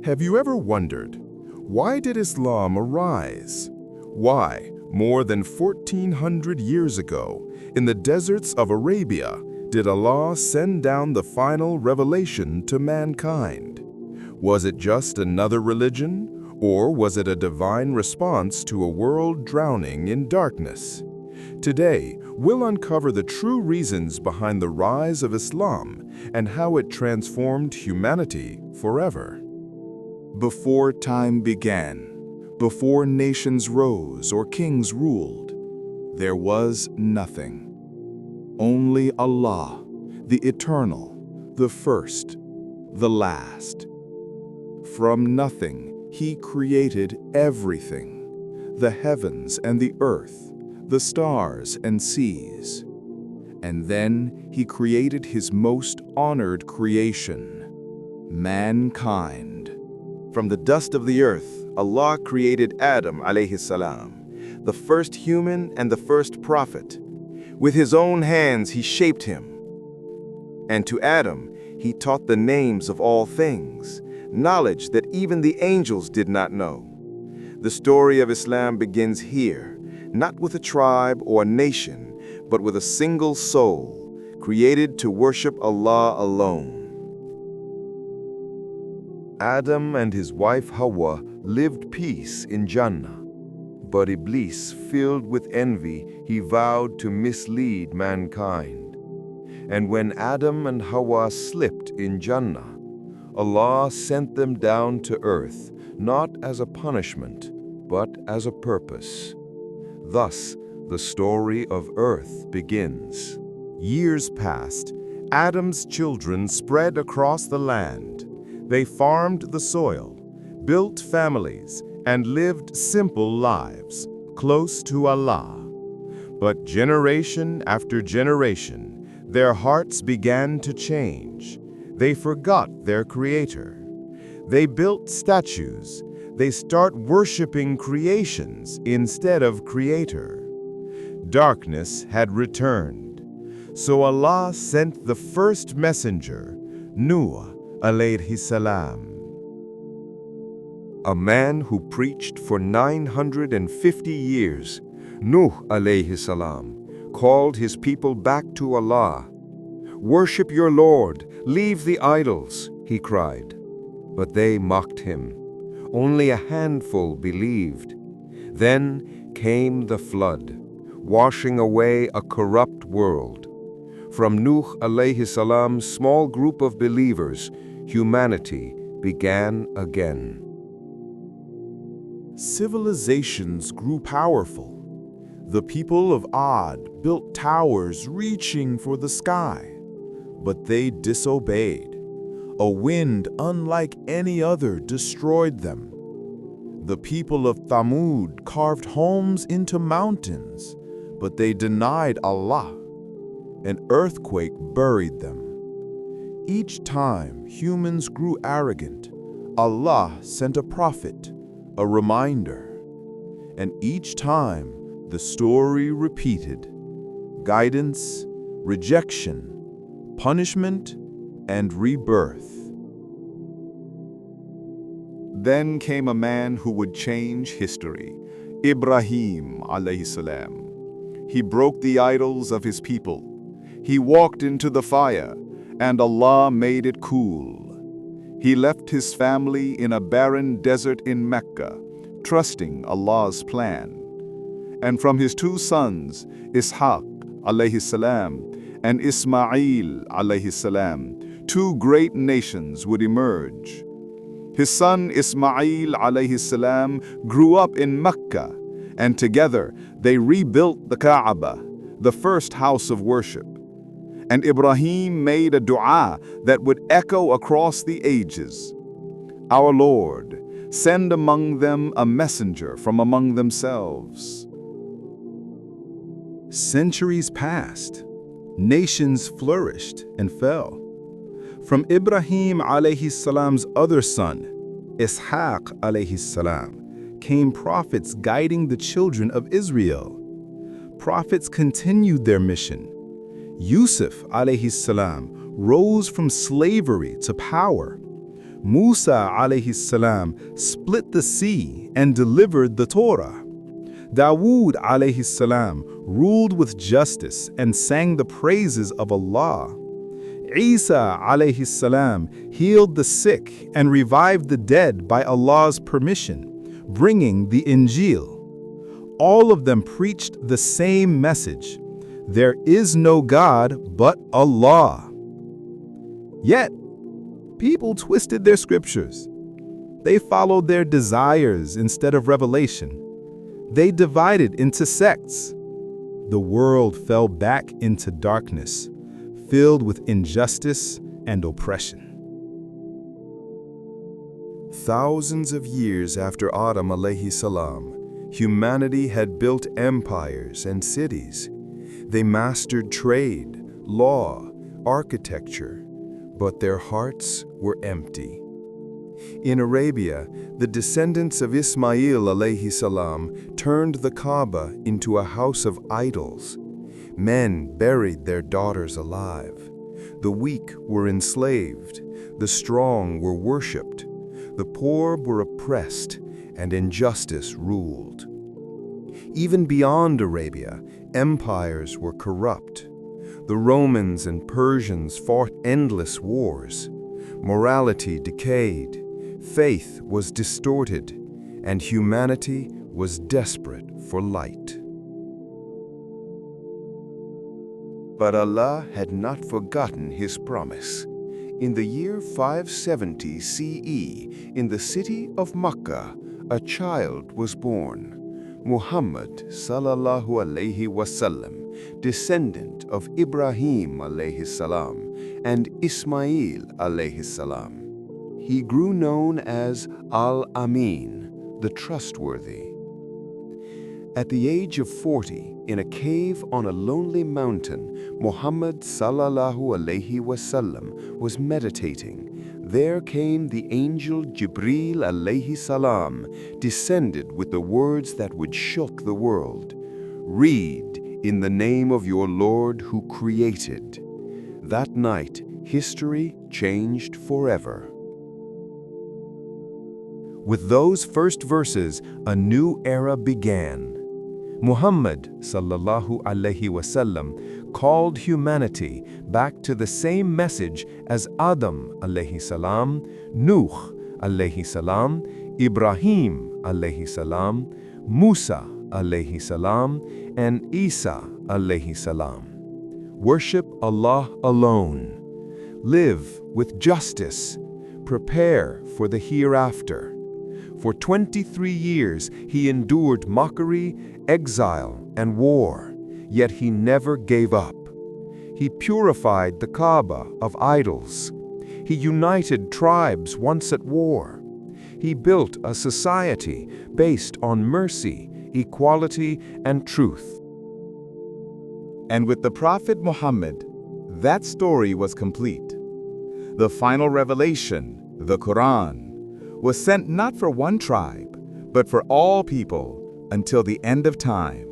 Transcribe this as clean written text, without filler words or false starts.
Have you ever wondered, why did Islam arise? Why, more than 1400 years ago, in the deserts of Arabia, did Allah send down the final revelation to mankind? Was it just another religion, or was it a divine response to a world drowning in darkness? Today, we'll uncover the true reasons behind the rise of Islam and how it transformed humanity forever. Before time began, before nations rose or kings ruled, there was nothing. Only Allah, the Eternal, the First, the Last. From nothing, He created everything, the heavens and the earth, the stars and seas. And then He created His most honored creation, mankind. From the dust of the earth, Allah created Adam alayhi salam, the first human and the first prophet. With His own hands He shaped him. And to Adam He taught the names of all things, knowledge that even the angels did not know. The story of Islam begins here, not with a tribe or a nation, but with a single soul, created to worship Allah alone. Adam and his wife Hawa lived peace in Jannah. But Iblis, filled with envy, he vowed to mislead mankind. And when Adam and Hawa slipped in Jannah, Allah sent them down to earth, not as a punishment, but as a purpose. Thus, the story of earth begins. Years passed. Adam's children spread across the land. They farmed the soil, built families, and lived simple lives, close to Allah. But generation after generation, their hearts began to change. They forgot their Creator. They built statues. They start worshiping creations instead of Creator. Darkness had returned. So Allah sent the first messenger, Nuh alayhi salam. A man who preached for 950 years, Nuh alayhi salam, called his people back to Allah. "Worship your Lord, leave the idols," he cried. But they mocked him. Only a handful believed. Then came the flood, washing away a corrupt world. From Nuh alayhi salam's small group of believers, humanity began again. Civilizations grew powerful. The people of Ad built towers reaching for the sky, but they disobeyed. A wind unlike any other destroyed them. The people of Thamud carved homes into mountains, but they denied Allah. An earthquake buried them. Each time humans grew arrogant, Allah sent a prophet, a reminder. And each time the story repeated: guidance, rejection, punishment, and rebirth. Then came a man who would change history, Ibrahim alayhi salam. He broke the idols of his people. He walked into the fire, and Allah made it cool. He left his family in a barren desert in Mecca, trusting Allah's plan. And from his two sons, Ishaq alayhi salam and Ismail alayhi salam, two great nations would emerge. His son Ismail alayhi salam grew up in Mecca, and together they rebuilt the Kaaba, the first house of worship. And Ibrahim made a dua that would echo across the ages. Our Lord, send among them a messenger from among themselves. Centuries passed. Nations flourished and fell. From Ibrahim alayhi salam's other son, Ishaq alayhi salam, came prophets guiding the children of Israel. Prophets continued their mission. Yusuf alayhi salam rose from slavery to power. Musa alayhi salam split the sea and delivered the Torah. Dawood alayhi salam ruled with justice and sang the praises of Allah. Isa alayhi salam healed the sick and revived the dead by Allah's permission, bringing the Injil. All of them preached the same message: there is no God but Allah. Yet, people twisted their scriptures. They followed their desires instead of revelation. They divided into sects. The world fell back into darkness, filled with injustice and oppression. Thousands of years after Adam alayhi salam, humanity had built empires and cities. They mastered trade, law, architecture, but their hearts were empty. In Arabia, the descendants of Ismail alayhi salam turned the Kaaba into a house of idols. Men buried their daughters alive. The weak were enslaved. The strong were worshipped. The poor were oppressed, and injustice ruled. Even beyond Arabia, empires were corrupt. The Romans and Persians fought endless wars. Morality decayed. Faith was distorted, and humanity was desperate for light. But Allah had not forgotten His promise. In the year 570 CE, in the city of Makkah, a child was born. Muhammad sallallahu alayhi wasallam, descendant of Ibrahim alayhi salam and Ismail alayhi salam. He grew known as Al-Amin, the trustworthy. At the age of 40, in a cave on a lonely mountain, Muhammad sallallahu alayhi wasallam was meditating. There came the angel Jibril alayhi salam, descended with the words that would shock the world. Read in the name of your Lord who created. That night, history changed forever. With those first verses, a new era began. Muhammad sallallahu alaihi wasallam called humanity back to the same message as Adam alayhi salam, Nuh alayhi salam, Ibrahim alayhi salam, Musa alayhi salam, and Isa alayhi salam. Worship Allah alone. Live with justice. Prepare for the hereafter. For 23 years, he endured mockery, exile, and war, yet he never gave up. He purified the Kaaba of idols. He united tribes once at war. He built a society based on mercy, equality, and truth. And with the Prophet Muhammad, that story was complete. The final revelation, the Quran, was sent not for one tribe, but for all people until the end of time.